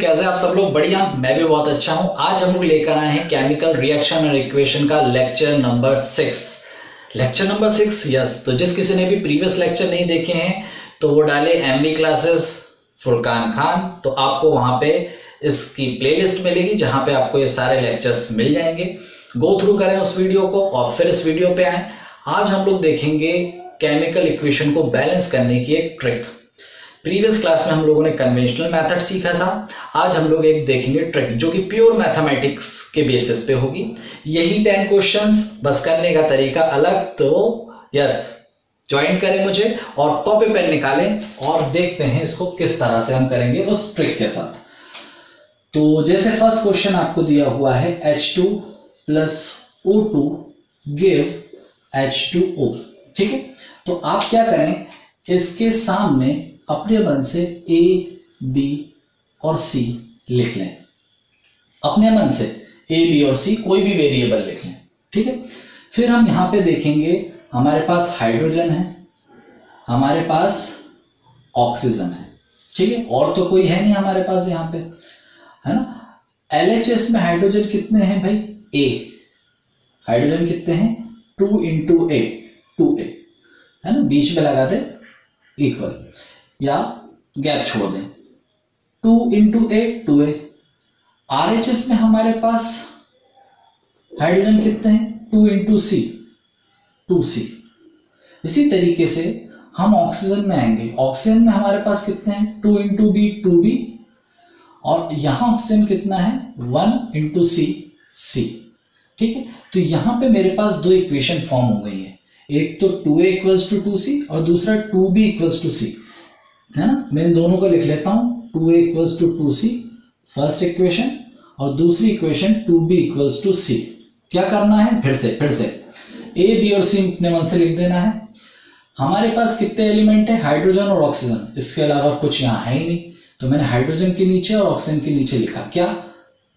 कैसे आप सब लोग? बढ़िया, मैं भी बहुत अच्छा हूं। आज हम लोग लेकर आए हैं केमिकल रिएक्शन और इक्वेशन का lecture number 6। Lecture number 6, yes. तो जिस किसी ने भी प्रीवियस लेक्चर नहीं देखे हैं तो वो डाले एमबी क्लासेस फुरकान खान, तो आपको वहां पे इसकी प्लेलिस्ट मिलेगी जहां पे आपको ये सारे लेक्चर्स मिल जाएंगे। गो थ्रू करें उस वीडियो को और फिर इस वीडियो पे आए। आज हम लोग देखेंगे केमिकल इक्वेशन को बैलेंस करने की एक ट्रिक। प्रीवियस क्लास में हम लोगों ने कन्वेंशनल मेथड सीखा था। आज हम लोग एक देखेंगे ट्रिक जो कि प्योर मैथमेटिक्स के बेसिस पे होगी। यही 10 क्वेश्चंस, बस करने का तरीका अलग। तो यस, ज्वाइन करें मुझे और कॉपी पेन निकालें और देखते हैं इसको किस तरह से हम करेंगे उस ट्रिक के साथ। तो जैसे फर्स्ट क्वेश्चन आपको दिया हुआ है H2 plus O2 give H2O, ठीक है। तो आप क्या करें, इसके सामने अपने मन से A, B और C लिख लें। अपने मन से A, B और C कोई भी वेरिएबल लिख लें, ठीक है। फिर हम यहां पे देखेंगे हमारे पास हाइड्रोजन है, हमारे पास ऑक्सीजन है, ठीक है। और तो कोई है नहीं हमारे पास यहां पे, है ना। LHS में हाइड्रोजन कितने हैं भाई? A। हाइड्रोजन कितने हैं? 2 × A, 2A, है ना। बीच में लगा दे इक्वल या गैप छोड़ दें। 2 × A, 2A। RHS में हमारे पास हाइड्रोजन कितने हैं? 2 × C, 2C। इसी तरीके से हम ऑक्सीजन में आएंगे। ऑक्सीजन में हमारे पास कितने हैं? 2 × B, 2B। और यहां ऑक्सीजन कितना है? 1 × C, C, ठीक है। तो यहां पे मेरे पास दो इक्वेशन फॉर्म हो गई है। एक तो 2A = 2C और दूसरा 2B = C, है ना। मैं इन दोनों को लिख लेता हूं। 2A = 2C फर्स्ट इक्वेशन और दूसरी इक्वेशन 2B = C। क्या करना है? फिर से A, B और C अपने मन से लिख देना है। हमारे पास कितने एलिमेंट है? हाइड्रोजन और ऑक्सीजन, इसके अलावा कुछ यहां है ही नहीं। तो मैंने हाइड्रोजन के नीचे और ऑक्सीजन के नीचे लिखा क्या?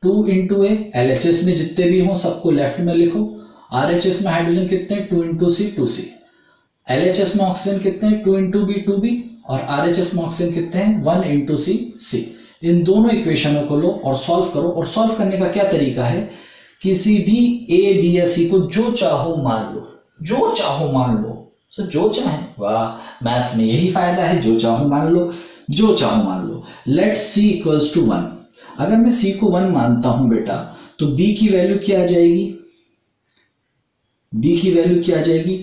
2 × A। LHS में जितने भी हों सबको लेफ्ट में लिखो। RHS में हाइड्रोजन कितने हैं? 2 × C, 2C। LHS में ऑक्सीजन कितने हैं? 2 × B, 2B। और RHS में ऑक्सीजन कितने हैं? 1 × C, C। इन दोनों इक्वेशनों को लो और सॉल्व करो। और सॉल्व करने का क्या तरीका है? किसी भी A, B या C को जो चाहो मान लो, जो चाहो मान लो। तो जो चाहे, वाह, मैथ्स में यही फायदा है, जो चाहो मान लो, जो चाहो मान लो। Late C = 1। अगर मैं C को 1 मानता हूं बेटा, तो B की वैल्यू क्या आ जाएगी? B की वैल्यू क्या आ जाएगी?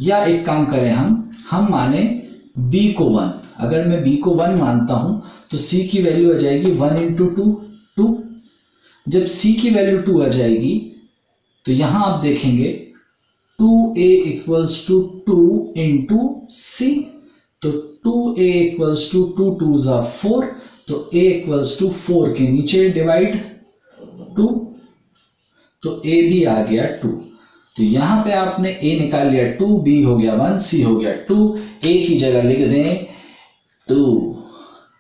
या एक काम करें, हम माने B को 1। अगर मैं B को 1 मानता हूं तो C की वैल्यू आ जाएगी 1 × 2, 2। जब C की वैल्यू 2 आ जाएगी तो यहां आप देखेंगे 2A = 2 × C। तो 2A = 2 2s are 4। तो A = 4 के नीचे डिवाइड 2, तो A भी आ गया 2। तो यहां पे आपने A निकाल लिया 2, B हो गया 1, C हो गया 2। A की जगह लिख दें 2,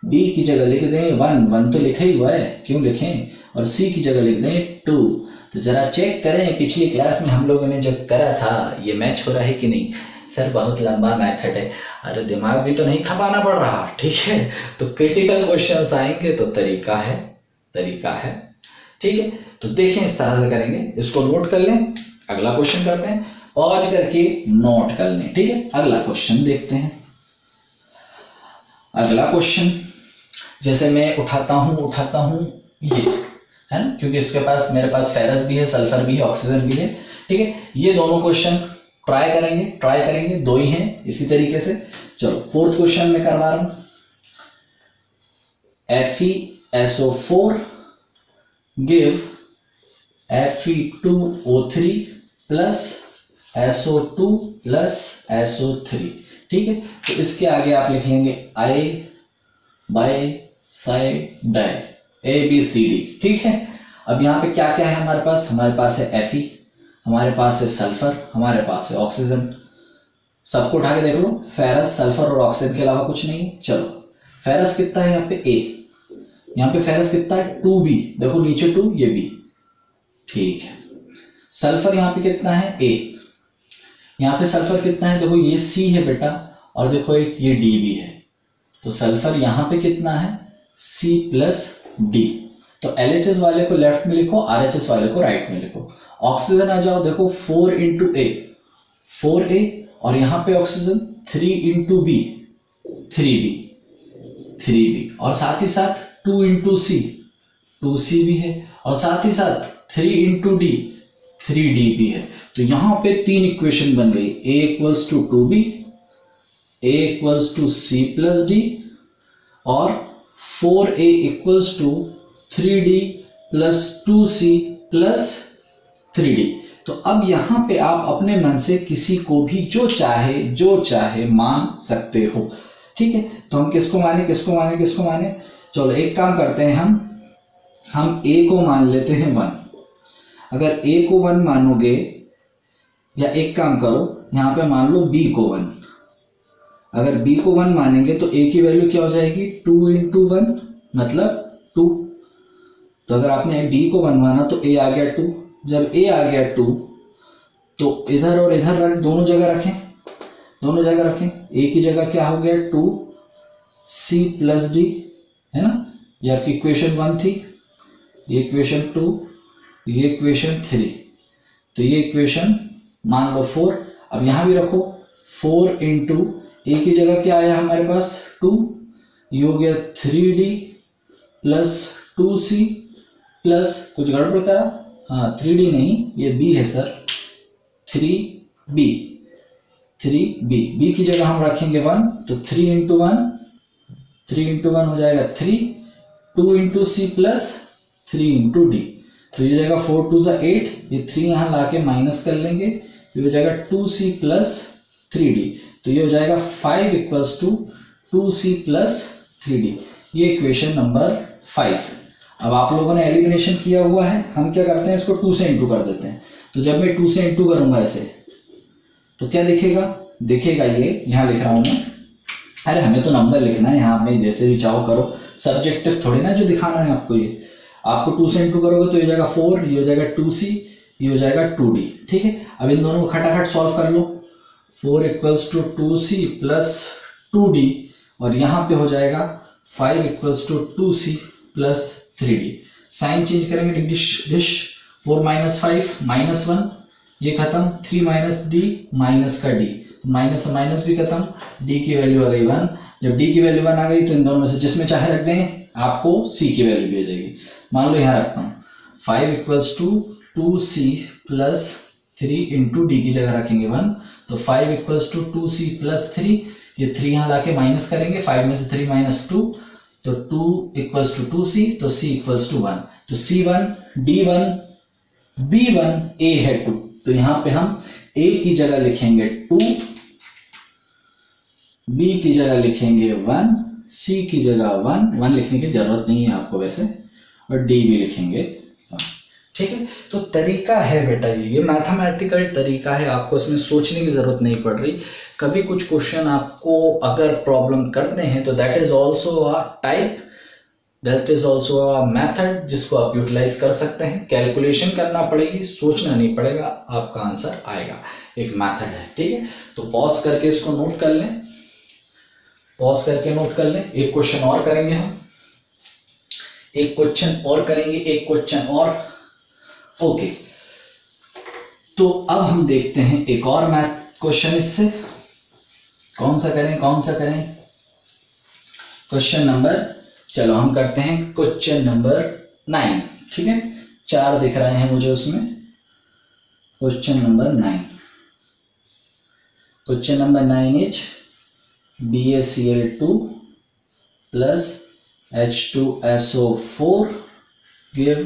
B की जगह लिख दें 1, 1 तो लिखा ही हुआ है, क्यों लिखें? और C की जगह लिख दें 2। तो जरा चेक करें पिछली क्लास में हम लोगों ने जो करा था ये मैच हो रहा है कि नहीं। सर बहुत लंबा मेथड है। अरे दिमाग भी तो नहीं खपाना पड़ रहा, ठीक है। तो क्रिटिकल क्वेश्चंस आएंगे तो तरीका है, ठीक है। तो देखें इस तरह से करेंगे, इसको नोट कर लें। अगला क्वेश्चन करते हैं, पॉज करके नोट कर लें, ठीक है। अगला क्वेश्चन देखते हैं। अगला क्वेश्चन जैसे मैं उठाता हूं ये, है ना, क्योंकि इसके पास मेरे पास फेरस भी है, सल्फर भी है, ऑक्सीजन भी है, ठीक है। ये दोनों क्वेश्चन ट्राई करेंगे, दो ही हैं इसी तरीके से। चलो फोर्थ क्वेश्चन में करवा रहा हूं। FeSO4 give Fe2O3 plus SO2 plus SO3, ठीक है। तो इसके आगे आप लिख लेंगे I by side die ABCD, ठीक है। अब यहां पे क्या क्या है हमारे पास? हमारे पास है Fe, हमारे पास है सल्फर, हमारे पास है ऑक्सीजन। सबको उठा के देख लो, फेरस, सल्फर और ऑक्सीजन के अलावा कुछ नहीं। चलो फेरस कितना है यहाँ पे? A। यहाँ पे फेरस कितना है? 2B। देखो नीचे 2, ये B, ठीक है। सल्फर यहाँ पे कितना है? A। यहाँ पे सल्फर कितना है? देखो ये C है बेटा, और देखो एक ये D भी है। तो सल्फर यहाँ पे कितना है? C+ D. तो LHS वाले को लेफ्ट में लिखो, RHS वाले को राइट में लिखो। ऑक्सीजन आ जाओ, देखो 4 इंटू ए 4A, और यहां पे ऑक्सीजन 3 इंटू बी 3B, और साथ ही साथ 2 इंटू सी 2C भी है, और साथ ही साथ 3 इंटू डी 3D भी है। तो यहां पे 3 इक्वेशन बन गई, A equals to 2B, A equals to C plus D, और 4A equals to 3D plus 2C plus 3D। तो अब यहां पे आप अपने मन से किसी को भी जो चाहे मान सकते हो, ठीक है। तो हम किसको माने, चलो एक काम करते हैं, हम A को मान लेते हैं 1। अगर A को 1 मानोगे, या एक काम करो यहां पे मान लो B को 1। अगर B को 1 मानेंगे तो A की वैल्यू क्या हो जाएगी, 2 इंटू 1 मतलब 2। तो अगर आपने B को 1 माना तो A आ गया 2। जब A आ गया 2 तो इधर और इधर दोनों जगह रखें। A की जगह क्या हो गया 2C प्लस D, है ना। ये आपकी इक्वेशन 1 थी, ये इक्वेशन 2, ये इक्वेशन 3, तो ये इक्वेशन मान लो 4। अब यहां भी रखो 4 इंटू A की जगह क्या आया हमारे पास 2, ये हो गया 3D प्लस 2C प्लस कुछ गड़बड़ करा, हाँ 3D नहीं, ये B है सर, 3B B की जगह हम रखेंगे 1, तो 3 इंटू 1 हो जाएगा 3, 2 into C plus 3 into D। तो ये हो जाएगा 4 2 8, ये 3 यहां लाके माइनस कर लेंगे, ये हो जाएगा 2C प्लस 3D। तो ये हो जाएगा 5 equals to 2C plus 3D। ये इक्वेशन नंबर 5। अब आप लोगों ने एलिमिनेशन किया हुआ है, हम क्या करते हैं, इसको 2 से इंटू कर देते हैं। तो जब मैं 2 से इंटू करूंगा ऐसे, तो क्या दिखेगा ये यहां लिख रहा हूं मैं। अरे हमें तो नंबर लिखना है, यहां में जैसे भी चाहो करो, सब्जेक्टिव थोड़ी ना जो दिखाना है आपको। ये आपको 2 से इंटू करोगे तो ये हो जाएगा 4, ये हो जाएगा 2C, ये हो जाएगा 2D, ठीक है। अब इन दोनों को खटाखट सॉल्व कर लो। 4 equals to 2C plus 2D, और यहां पे हो जाएगा 5 equals to 2C plus 3D। Sign change करेंगे, डिश 4 माइनस 5 माइनस 1, ये खत्म, 3 माइनस D माइनस का D, माइनस से माइनस भी खत्म, D की वैल्यू आ गई 1। जब D की वैल्यू 1 आ गई तो इन दोनों में से जिसमें चाहे रख देंगे, आपको C की वैल्यू भी आ जाएगी। मान लो यहां रखता हूं 5 equals to 2C plus 3 into D की जगह रखेंगे 1, तो 5 इक्वल्स टू 2C प्लस 3, ये 3 यहां लाके माइनस करेंगे, 5 में से 3 माइनस 2, तो 2 इक्वल्स टू 2C, तो C इक्वल्स टू 1, तो C1 D1 B1 A है 2। तो यहां पे हम A की जगह लिखेंगे 2, B की जगह लिखेंगे 1, C की जगह 1 लिखने की जरूरत नहीं है आपको वैसे, और D भी लिखेंगे 1, ठीक है। तो तरीका है बेटा, ये मैथमेटिकल तरीका है, आपको इसमें सोचने की जरूरत नहीं पड़ रही। कभी कुछ क्वेश्चन आपको अगर प्रॉब्लम करते हैं तो that is also a type, that is also a method जिसको आप यूटिलाइज कर सकते हैं। कैलकुलेशन करना पड़ेगी, सोचना नहीं पड़ेगा, आपका आंसर आएगा। एक मेथड है, ठीक है। तो पॉज करके इसको नोट कर लें, एक क्वेश्चन और करेंगे हम, एक क्वेश्चन और ओके। तो अब हम देखते हैं एक और मैथ क्वेश्चन, इससे कौन सा करें क्वेश्चन नंबर, चलो हम करते हैं क्वेश्चन नंबर 9, ठीक है। 4 दिख रहे हैं मुझे उसमें। Question number 9 is BaCl2 plus H2SO4 give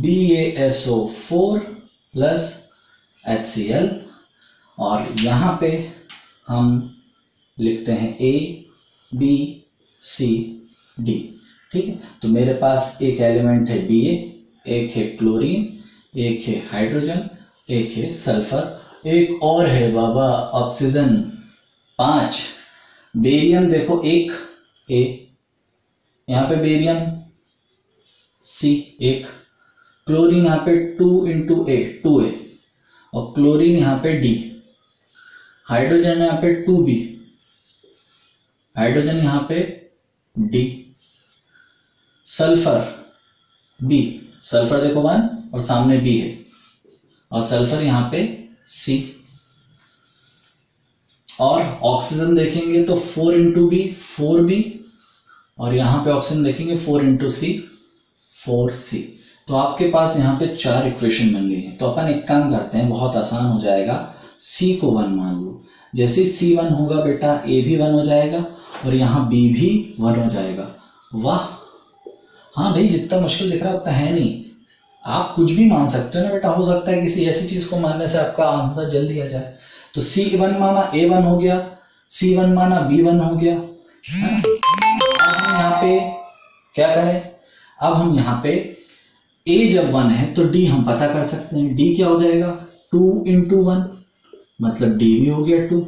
BaSO4 plus HCl, और यहां पे हम लिखते हैं A B C D, ठीक है। तो मेरे पास एक एलिमेंट है Ba, एक है क्लोरीन, एक है हाइड्रोजन, एक है सल्फर, एक और है बाबा ऑक्सीजन 5, बेरियम देखो 1 A, यहां पे बेरियम C 1, क्लोरीन यहां पे 2 इंटू A 2A, और क्लोरीन यहां पे D, हाइड्रोजन यहां पे 2B, हाइड्रोजन यहां पे D, सल्फर बी, सल्फर देखो 1 और सामने बी है, और सल्फर यहां पे सी, और ऑक्सीजन देखेंगे तो 4 इंटू बी 4b, और यहां पे ऑक्सीजन देखेंगे 4 इंटू सी 4c। तो आपके पास यहाँ पे 4 इक्वेशन बन गई है। तो अपन एक काम करते हैं, बहुत आसान हो जाएगा, c को 1 मान लो। जैसे c 1 होगा बेटा a भी 1 हो जाएगा और यहाँ b भी 1 हो जाएगा। वाह, हाँ भाई, जितना मुश्किल दिख रहा है उतना है नहीं, आप कुछ भी मान सकते हो ना बेटा। हो सकता है किसी ऐसी चीज को मानने से आपका आंसर जल्दी आ जाए। तो c1 माना a 1 हो गया, c1 माना b 1 हो गया, है ना। अब हम यहाँ पे क्या करें, अब हम यहाँ पे a जब 1 है तो d हम पता कर सकते हैं। d क्या हो जाएगा, 2 इंटू 1, मतलब d भी हो गया 2।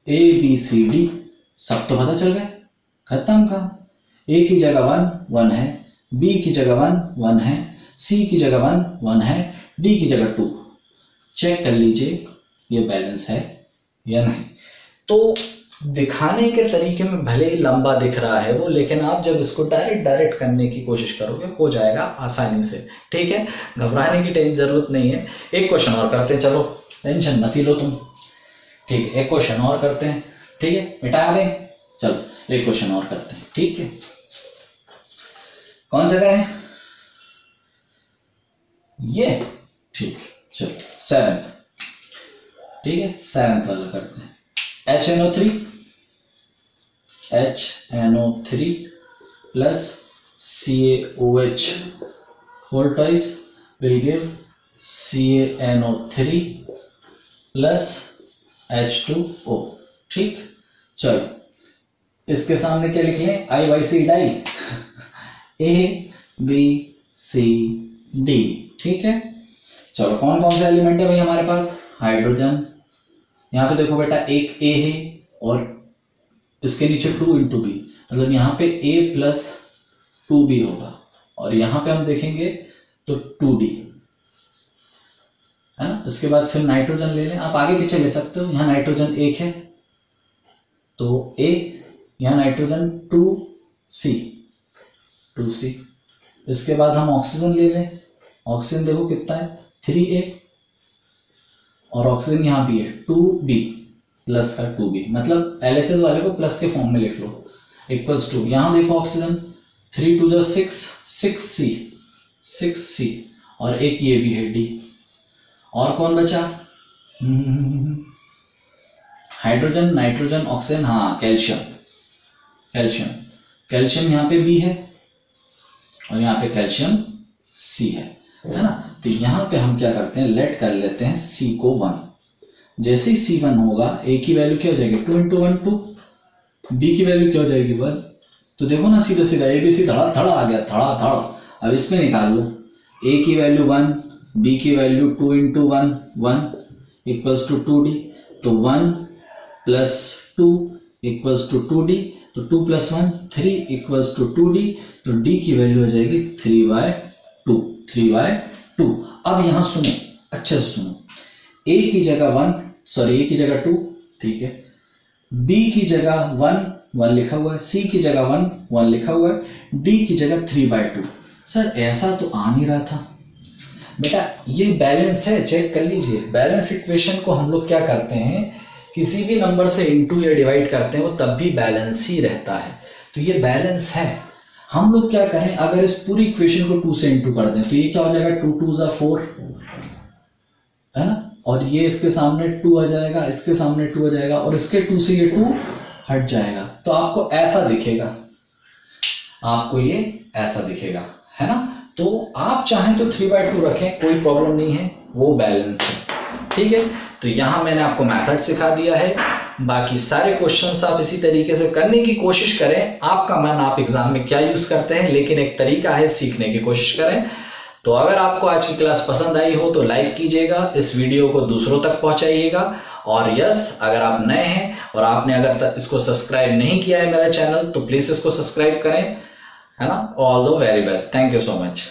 a b c d सब तो पता चल गए, खत्म का। a की जगह 1 1 है, b की जगह 1 1 है, c की जगह 1 1 है, d की जगह 2। चेक कर लीजिए ये बैलेंस है या नहीं। तो दिखाने के तरीके में भले ही लंबा दिख रहा है वो, लेकिन आप जब इसको डायरेक्ट करने की कोशिश करोगे हो जाएगा आसानी से। ठीक है, घबराने की जरूरत नहीं है। एक क्वेश्चन और करते हैं, चलो टेंशन मत ही लो तुम। ठीक है, एक क्वेश्चन और करते हैं। ठीक है, मिटा दें, चलो एक क्वेश्चन और करते हैं। ठीक है, कौन सा करें, ये ठीक है, चलो 7th। ठीक है, 7th वाला करते हैं। HNO3 plus CaOH whole twice will give CaNO3 plus H2O। ठीक, चलो इसके सामने क्या लिख लें, I/C डाई A B C D। ठीक है, चलो कौन कौन से एलिमेंट है भाई हमारे पास, हाइड्रोजन, यहाँ पे देखो बेटा एक A है और इसके नीचे 2 इंटू बी, मतलब यहाँ पे A प्लस 2b होगा, और यहाँ पे हम देखेंगे तो 2d, है ना। इसके बाद फिर नाइट्रोजन ले लें, आप आगे पीछे ले सकते हो। यहाँ नाइट्रोजन 1 है तो A, यहाँ नाइट्रोजन 2c। इसके बाद हम ऑक्सीजन ले लें, ऑक्सीजन देखो कितना है 3a, और ऑक्सीजन यहाँ भी है 2b प्लस का 2b, मतलब LHS वाले को प्लस के फॉर्म में लिख लो, इक्वल्स टू, यहाँ देखो ऑक्सीजन 3 2 6 6c, और एक ये भी है D। और कौन बचा, हाइड्रोजन, नाइट्रोजन, ऑक्सीजन, हाँ कैल्शियम यहाँ पे B है और यहाँ पे कैल्शियम C है ना। तो यहाँ पे हम क्या करते हैं, लेट कर लेते हैं C को 1। जैसे ही C1 होगा A की वैल्यू क्या हो जाएगी, 2 इंटू 1 2, B की वैल्यू क्या हो जाएगी 1। तो देखो ना सीधा सीधा ABC धड़ा आ गया, धड़ा। अब इसमें निकाल लो, A की वैल्यू 1, B की value 2 into 1 1 equals to 2D, तो 1 प्लस 2 इक्वल्स टू 2D, तो 2 प्लस 1 3 इक्वल्स टू 2D, तो D की वैल्यू हो जाएगी 3/2। अब यहां सुनो, अच्छे से सुनो, A की जगह 2, ठीक है, B की जगह 1 लिखा हुआ है, C की जगह 1 लिखा हुआ है, D की जगह 3/2। सर ऐसा तो आ नहीं रहा था बेटा, ये बैलेंस है, चेक कर लीजिए। बैलेंस इक्वेशन को हम लोग क्या करते हैं, किसी भी नंबर से इंटू या डिवाइड करते हैं वो तब भी बैलेंस ही रहता है। तो ये बैलेंस है। हम लोग क्या करें, अगर इस पूरी इक्वेशन को 2 से इंटू कर दें तो ये क्या हो जाएगा, 2 2 = 4, है ना। और ये इसके सामने 2 आ जाएगा, इसके सामने 2 आ जाएगा, और इसके 2 से ये 2 हट जाएगा। तो आपको ऐसा दिखेगा, आपको ये ऐसा दिखेगा, है ना। तो आप चाहें तो 3/2 रखें, कोई प्रॉब्लम नहीं है, वो बैलेंस है। ठीक है, तो यहां मैंने आपको मेथड सिखा दिया है। बाकी सारे क्वेश्चंस आप इसी तरीके से करने की कोशिश करें। आपका मन आप एग्जाम में क्या यूज करते हैं, लेकिन एक तरीका है, सीखने की कोशिश करें। तो अगर आपको आज की क्लास पसंद आई हो तो लाइक कीजिएगा, इस वीडियो को दूसरों तक पहुंचाइएगा। और यस, अगर आप नए हैं और आपने अगर तक इसको सब्सक्राइब नहीं किया है मेरा चैनल, तो प्लीज इसको सब्सक्राइब करें, है ना। All the very best, thank you so much.